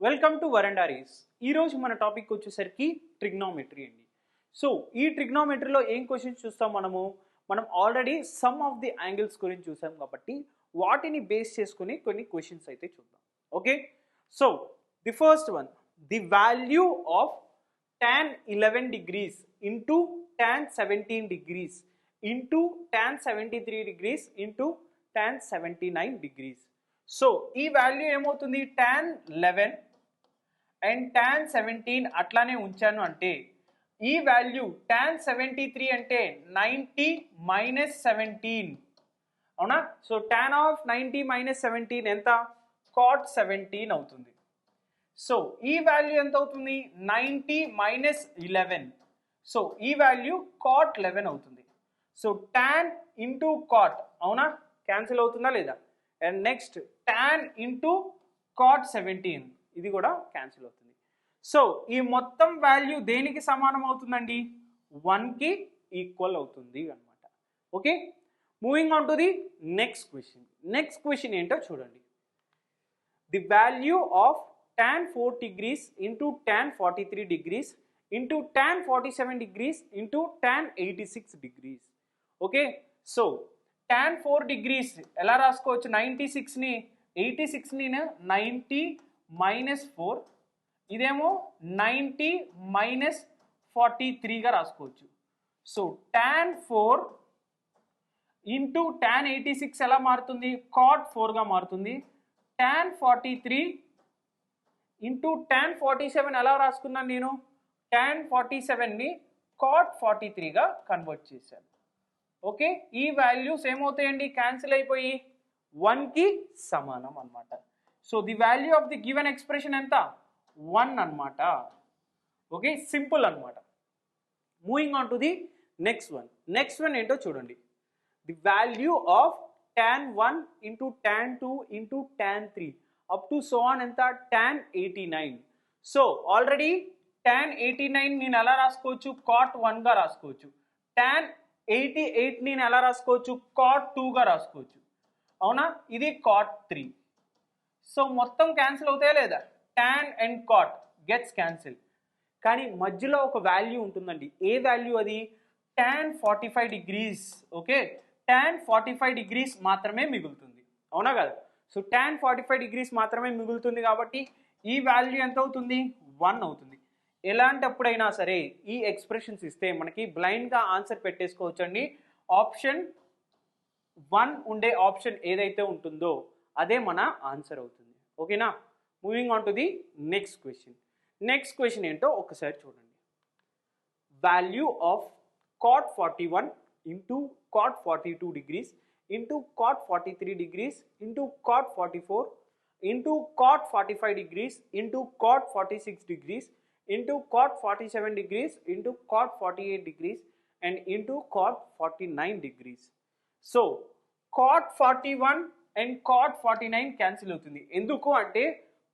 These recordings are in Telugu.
Welcome to వరండారీస్. ఈరోజు మన టాపిక్ వచ్చేసరికి ట్రిగ్నోమెట్రీ అండి. సో ఈ ట్రిగ్నోమెట్రీలో ఏం క్వశ్చన్స్ చూస్తాం మనం already some of the angles గురించి చూసాం కాబట్టి వాటిని బేస్ చేసుకుని కొన్ని క్వశ్చన్స్ అయితే చూద్దాం. Okay, so the first one, the value of tan 11 degrees into tan 17 degrees into tan 73 degrees into tan 79 degrees. So ఈ వాల్యూ ఏమవుతుంది, tan 11 అండ్ tan 17 అట్లానే ఉంచాను అంటే ఈ వాల్యూ tan 73 అంటే 90 మైనస్ 17 అవునా. సో tan ఆఫ్ 90 మైనస్ 17 ఎంత, cot 17 అవుతుంది. సో ఈ వాల్యూ ఎంత అవుతుంది, 90 మైనస్ 11. సో ఈ వాల్యూ cot 11 అవుతుంది. సో tan ఇంటూ cot అవునా, క్యాన్సిల్ అవుతుందా లేదా. And next tan into cot 17 ఇది కూడా క్యాన్సిల్ అవుతుంది. సో ఈ మొత్తం వాల్యూ దేనికి సమానం అవుతుందండి, 1కి ఈక్వల్ అవుతుంది అన్నమాట. Okay, moving on to the next question. Next question ఏంటో చూడండి. The value of tan 4 degrees into tan 43 degrees into tan 47 degrees into tan 86 degrees. Okay, so tan 4 degrees ఎలా రాసుకోవచ్చు, 96ని 86ని 90 మైనస్ 4, ఇదేమో 90 మైనస్ 43గా రాసుకోవచ్చు. సో tan 4 ఇంటూ tan 86 ఎలా మారుతుంది, cot 4గా మారుతుంది. tan 43 ఇంటూ tan 47 ఎలా రాసుకున్నాను నేను, tan 47ని cot 43గా కన్వర్ట్ చేశాను. ఓకే, ఈ వాల్యూస్ ఏమవుతాయండి, క్యాన్సిల్ అయిపోయి 1కి సమానం అన్నమాట. So the value of the given expression ఎంత, 1 అన్నమాట. ఓకే, సింపుల్ అన్నమాట. Moving on to the next one. Next one ఏంటో చూడండి. The value of tan 1 into tan 2 into tan 3 up to so on ఎంత, tan 89. సో ఆల్రెడీ tan 89 నేను ఎలా రాసుకోవచ్చు, cot 1గా రాసుకోవచ్చు. tan 88 నేను ఎలా రాసుకోవచ్చు, cot 2గా రాసుకోవచ్చు అవునా. ఇది cot 3. సో మొత్తం క్యాన్సిల్ అవుతాయా లేదా, tan and cot gets cancel. కానీ మధ్యలో ఒక వాల్యూ ఉంటుందండి. ఏ వాల్యూ అది, tan 45 degrees. Okay, tan 45 degrees మాత్రమే మిగులుతుంది అవునా కదా. సో tan 45 degrees మాత్రమే మిగులుతుంది కాబట్టి ఈ వాల్యూ ఎంత అవుతుంది, 1 అవుతుంది. ఎలాంటప్పుడైనా సరే ఈ ఎక్స్ప్రెషన్స్ ఇస్తే మనకి బ్లైండ్గా ఆన్సర్ పెట్టేసుకోవచ్చు అండి. ఆప్షన్ 1 ఉండే ఆప్షన్ ఏదైతే ఉంటుందో అదే మన ఆన్సర్ అవుతుంది. ఓకేనా, moving on to the next question. Next question ఏంటో ఒకసారి చూడండి. Value of cot 41 into cot 42 degrees into cot 43 degrees into cot 44 into cot 45 degrees into cot 46 degrees into cot 47 degrees into cot 48 degrees and into cot 49 degrees. So cot 41 and cot 49 cancel అవుతుంది. ఎందుకు అంటే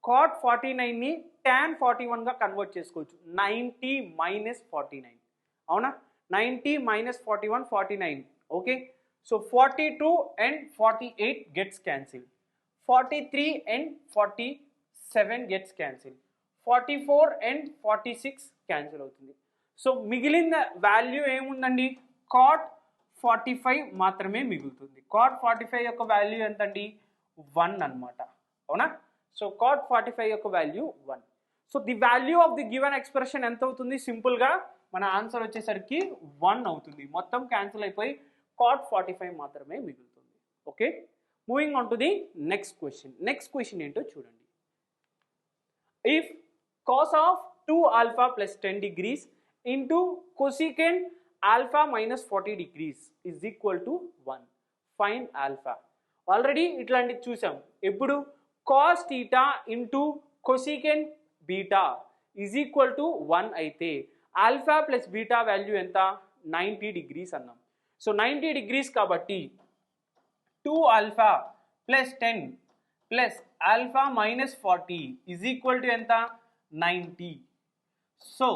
cot 49ని tan 41గా కన్వర్ట్ చేసుకోవచ్చు. 90 మైనస్ 49 అవునా, 90 minus 41 49. Okay, so 42 and 48 gets cancelled. 43 and 47 gets cancelled. 44 and 46 cancel అవుతుంది. సో మిగిలిన వాల్యూ ఏముందండి, cot 45 మాత్రమే మిగులుతుంది. cot 45 యొక్క వాల్యూ ఎంతండి, 1 అన్నమాట అవునా. సో cot 45 యొక్క value 1. So the value of the given expression ఎంత అవుతుంది, సింపుల్గా మన ఆన్సర్ వచ్చేసరికి 1 అవుతుంది. మొత్తం క్యాన్సిల్ అయిపోయి cot 45 మాత్రమే మిగులుతుంది. Okay, moving on to the next question. Next question ఏంటో చూడండి. If cos of 2 alpha plus 10 degrees into cosecant alpha minus 40 degrees is equal to 1. Find alpha. Already ఇట్లాంటిది చూసాం. ఎప్పుడు cos theta into cosecant beta is equal to 1 అయితే ఆల్ఫా ప్లస్ బీటా వాల్యూ ఎంత, 90 degrees అన్నాం. సో 90 degrees కాబట్టి 2 alpha plus 10 plus alpha minus 40 is equal to ఎంత, 90. సో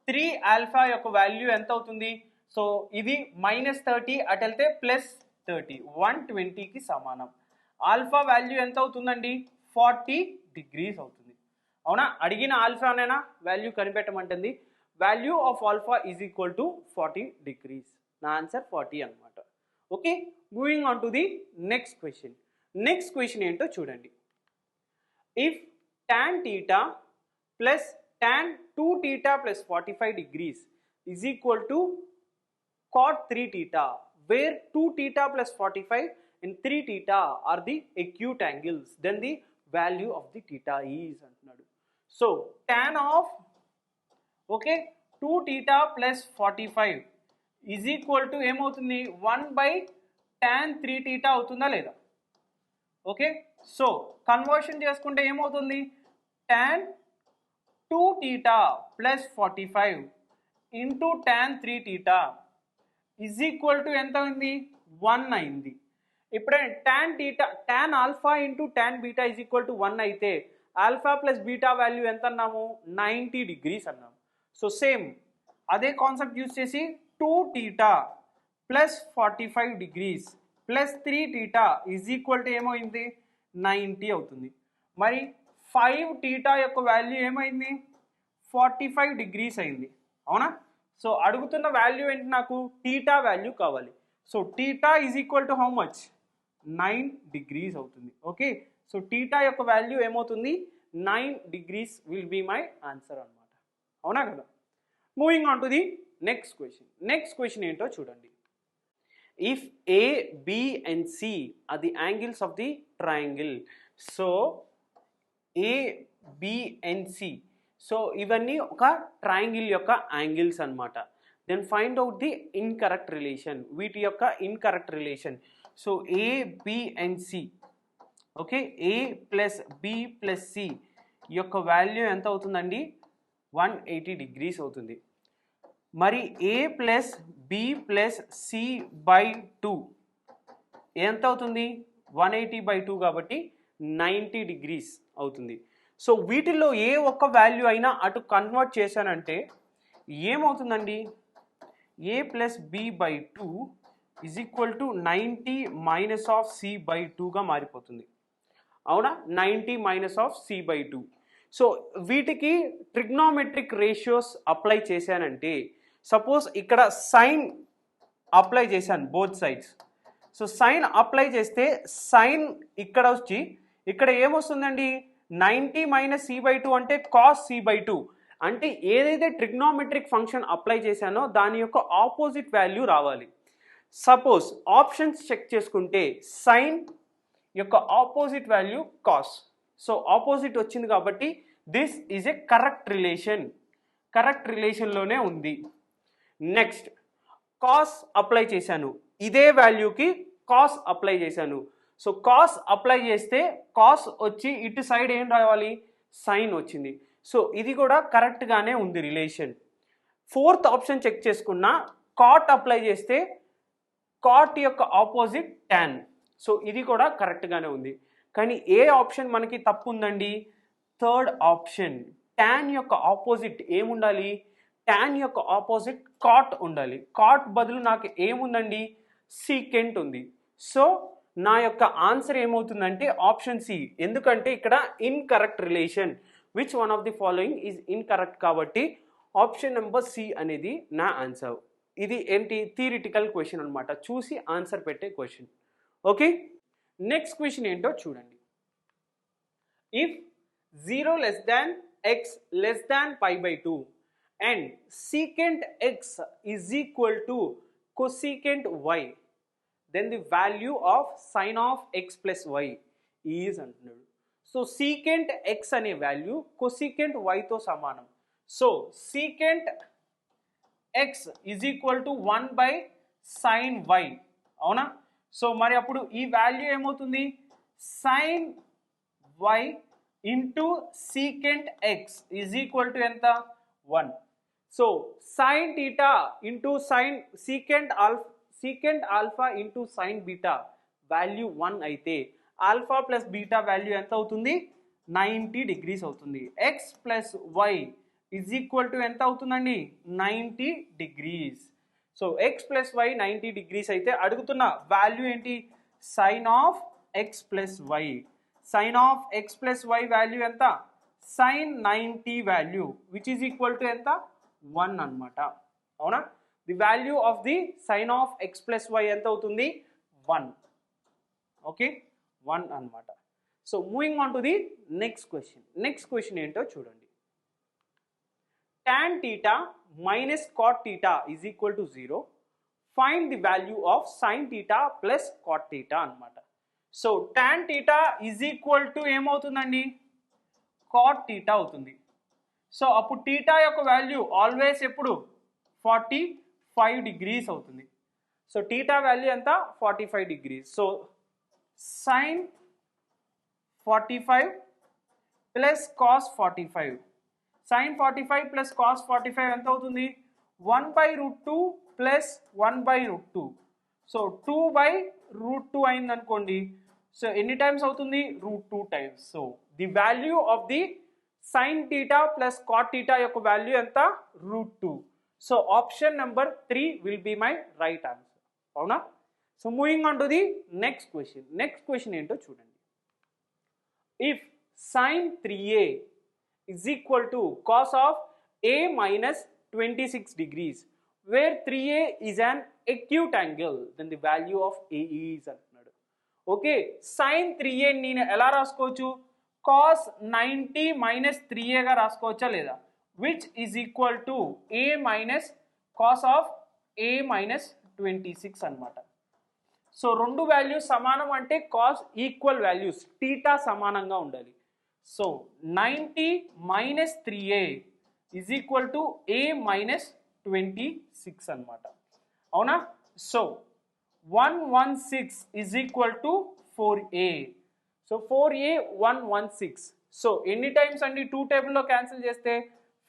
3 ఆల్ఫా యొక్క వాల్యూ ఎంత అవుతుంది, సో ఇది మైనస్ 30 అటు వెళ్తే ప్లస్ 30, 120కి సమానం. ఆల్ఫా వాల్యూ ఎంత అవుతుందండి, 40 degrees అవుతుంది. అవునా, అడిగిన ఆల్ఫానేనా వాల్యూ కనిపెట్టమంటుంది. Value of alpha is equal to 40 degrees. నా ఆన్సర్ 40 అనమాట. Okay, moving on to the next question. Next question ఏంటో చూడండి. If tan theta plus tan 2 theta plus 45 degrees is equal to cot 3 theta, where 2 theta plus 45 and 3 theta are the acute angles, then the value of the theta is అంటున్నాడు. So tan of 2 theta plus 45 is equal to ఏమవుతుంది 1 by tan 3 theta అవుతుందా లేదా? ఓకే, సో కన్వర్షన్ చేసుకుంటే ఏమవుతుంది tan 2 theta plus 45 into tan 3 theta is equal to ఎంత అయింది 1 అయింది. ఇప్పుడే tan alpha into tan beta is equal to 1 అయితే ఆల్ఫా ప్లస్ బీటా వాల్యూ ఎంత అన్నాము 90 degrees అన్నాము. సో సేమ్ అదే కాన్సెప్ట్ యూజ్ చేసి 2 theta plus 45 degrees plus 3 theta is equal to ఏమైంది 90 అవుతుంది. మరి 5 theta యొక్క వాల్యూ ఏమైంది 45 degrees అయింది. అవునా, సో అడుగుతున్న వాల్యూ ఏంటి నాకు టీటా వాల్యూ కావాలి. So theta is equal to how much 9 degrees అవుతుంది. ఓకే, సో టీటా యొక్క వాల్యూ ఏమవుతుంది 9 degrees will be my answer అనమాట. అవునా కదా. Moving on to the next question. Next question ఏంటో చూడండి. If A B and C are the angles of the triangle, so A B and C, so ఇవన్నీ ఒక ట్రయాంగిల్ యొక్క యాంగిల్స్ అనమాట. Then find out the incorrect relation, వీటి యొక్క incorrect relation. So A B and C, okay, A plus B plus C యొక్క వాల్యూ ఎంత అవుతుందండి 180 degrees అవుతుంది. మరి A plus B plus C by 2 ఎంత అవుతుంది 180/2 కాబట్టి 90 degrees అవుతుంది. సో వీటిల్లో ఏ ఒక్క వాల్యూ అయినా అటు కన్వర్ట్ చేశానంటే ఏమవుతుందండి A plus B by 2 is equal to 90 minus of C by 2గా మారిపోతుంది. అవునా, 90 minus of C by 2. So వీటికి ట్రిగ్నోమెట్రిక్ రేషియోస్ అప్లై చేశానంటే, సపోజ్ ఇక్కడ సైన్ అప్లై చేశాను both sides. So sine apply చేస్తే సైన్ ఇక్కడ వచ్చి ఇక్కడ ఏమొస్తుందండి 90 మైనస్ సి బై 2 అంటే కాస్ సి బై 2. అంటే ఏదైతే ట్రిగ్నోమెట్రిక్ ఫంక్షన్ అప్లై చేశానో దాని యొక్క ఆపోజిట్ వాల్యూ రావాలి. సపోజ్ ఆప్షన్స్ చెక్ చేసుకుంటే సైన్ యొక్క opposite value cos. So opposite వచ్చింది కాబట్టి this is a correct relation, correct రిలేషన్లోనే ఉంది. నెక్స్ట్ కాస్ అప్లై చేశాను, ఇదే వాల్యూకి కాస్ అప్లై చేశాను. సో కాస్ అప్లై చేస్తే కాస్ వచ్చి ఇటు సైడ్ ఏం రావాలి సైన్ వచ్చింది. సో ఇది కూడా కరెక్ట్గానే ఉంది రిలేషన్. ఫోర్త్ ఆప్షన్ చెక్ చేసుకున్నా కాట్ అప్లై చేస్తే కాట్ యొక్క ఆపోజిట్ tan. సో ఇది కూడా కరెక్ట్గానే ఉంది. కానీ ఏ ఆప్షన్ మనకి తప్పు ఉందండి థర్డ్ ఆప్షన్. tan యొక్క ఆపోజిట్ ఏముండాలి tan యొక్క ఆపోజిట్ కాట్ ఉండాలి. కాట్ బదులు నాకు ఏముందండి సీకెంట్ ఉంది. సో నా యొక్క ఆన్సర్ ఏమవుతుందంటే ఆప్షన్ సి. ఎందుకంటే ఇక్కడ incorrect relation, which one of the following is incorrect కాబట్టి ఆప్షన్ నెంబర్ సి అనేది నా ఆన్సర్. ఇది ఏంటి థియరిటికల్ క్వశ్చన్ అనమాట, చూసి ఆన్సర్ పెట్టే క్వశ్చన్. ఓకే, నెక్స్ట్ క్వశ్చన్ ఏంటో చూడండి. If 0 less than X less than pi by 2 and secant X is equal to cosecant Y, then the value of sin of x plus y is అంటున్నాడు. సో సీకెంట్ x అనే వాల్యూ కొసీకెంట్ y తో సమానం. So secant x is equal to 1 by sine y. అవునా, సో మరి అప్పుడు ఈ వాల్యూ ఏమవుతుంది sine y into secant x is equal to ఎంత 1. So sine theta into sine secant alpha into sine beta value 1 అయితే ఆల్ఫా ప్లస్ బీటా వాల్యూ ఎంత అవుతుంది 90 degrees అవుతుంది. X plus Y is equal to ఎంత అవుతుందండి 90 degrees. So X plus Y 90 degrees అయితే అడుగుతున్న వాల్యూ ఏంటి sine of X plus Y. Sine of X plus Y value ఎంత sin 90 value which is equal to ఎంత 1 అన్నమాట. అవునా? The value of the sine of X plus Y ఎంత అవుతుంది 1. ఓకే 1 అన్నమాట. So moving on to the next question ఏంటో చూడండి. tan theta minus cot theta is equal to 0. Find the value of sin theta plus cot theta అన్నమాట. So tan theta is equal to ఏమవుతుందండి cot theta అవుతుంది. సో అప్పుడు theta యొక్క వాల్యూ ఆల్వేస్ ఎప్పుడు 45 degrees అవుతుంది. సో theta వాల్యూ ఎంత 45 degrees. So sin 45 plus cos 45, sin 45 plus cos 45 ఎంత అవుతుంది 1/√2 plus 1/√2. సో 2/√2 అయింది అనుకోండి. సో ఎన్ని టైమ్స్ అవుతుంది √2 times. So the value of the sin theta plus cot theta యొక్క వాల్యూ ఎంత √2. So option number 3 will be my right answer. అవునా? So moving on to the next question ఏంటో చూడండి. If sin 3a is equal to cos of a minus 26 degrees where 3a is an acute angle, then the value of a is అంటున్నాడు. ఓకే sin 3a నేను ఎలా రాసుకోవచ్చు cos 90 minus 3a గా రాసుకోవచ్చా లేదా, which is equal to a minus cos of a minus 26 అన్నమాట. సో రెండు వాల్యూస్ సమానం అంటే cos ఈక్వల్ వాల్యూస్ theta సమానంగా ఉండాలి. So 90 minus 3a is equal to a minus 26 అన్నమాట. అవునా? So 116 is equal to 4a. So 4a 116. So ఎన్ని టైమ్స్ అండి 2 టేబుల్లో క్యాన్సిల్ చేస్తే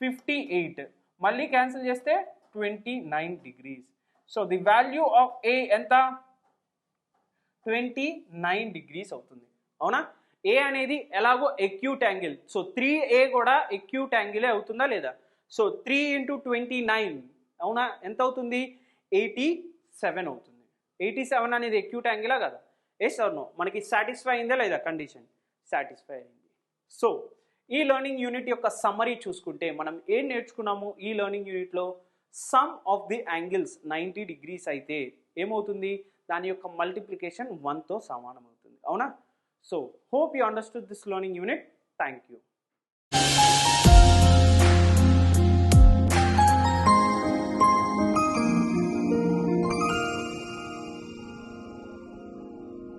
58, మళ్ళీ క్యాన్సిల్ చేస్తే 29 degrees. So the value of a ఎంత 29 degrees అవుతుంది. అవునా? ఏ అనేది ఎలాగో ఎక్యూట్ యాంగిల్. సో 3a కూడా ఎక్యూట్ యాంగిలే అవుతుందా లేదా. సో 3 × 29 అవునా ఎంత అవుతుంది 87 అవుతుంది. 87 అనేది ఎక్యూట్ యాంగిలా కదా. Yes or no? మనకి సాటిస్ఫై అయిందా లేదా కండిషన్ సాటిస్ఫై అయింది. సో ఈ లెర్నింగ్ యూనిట్ యొక్క సమ్మరీ చూసుకుంటే మనం ఏం నేర్చుకున్నాము ఈ లెర్నింగ్ యూనిట్లో sum of the angles 90 degrees అయితే ఏమవుతుంది దాని యొక్క మల్టిప్లికేషన్ 1తో సమానం అవుతుంది. అవునా? So hope you understood this learning unit. Thank you.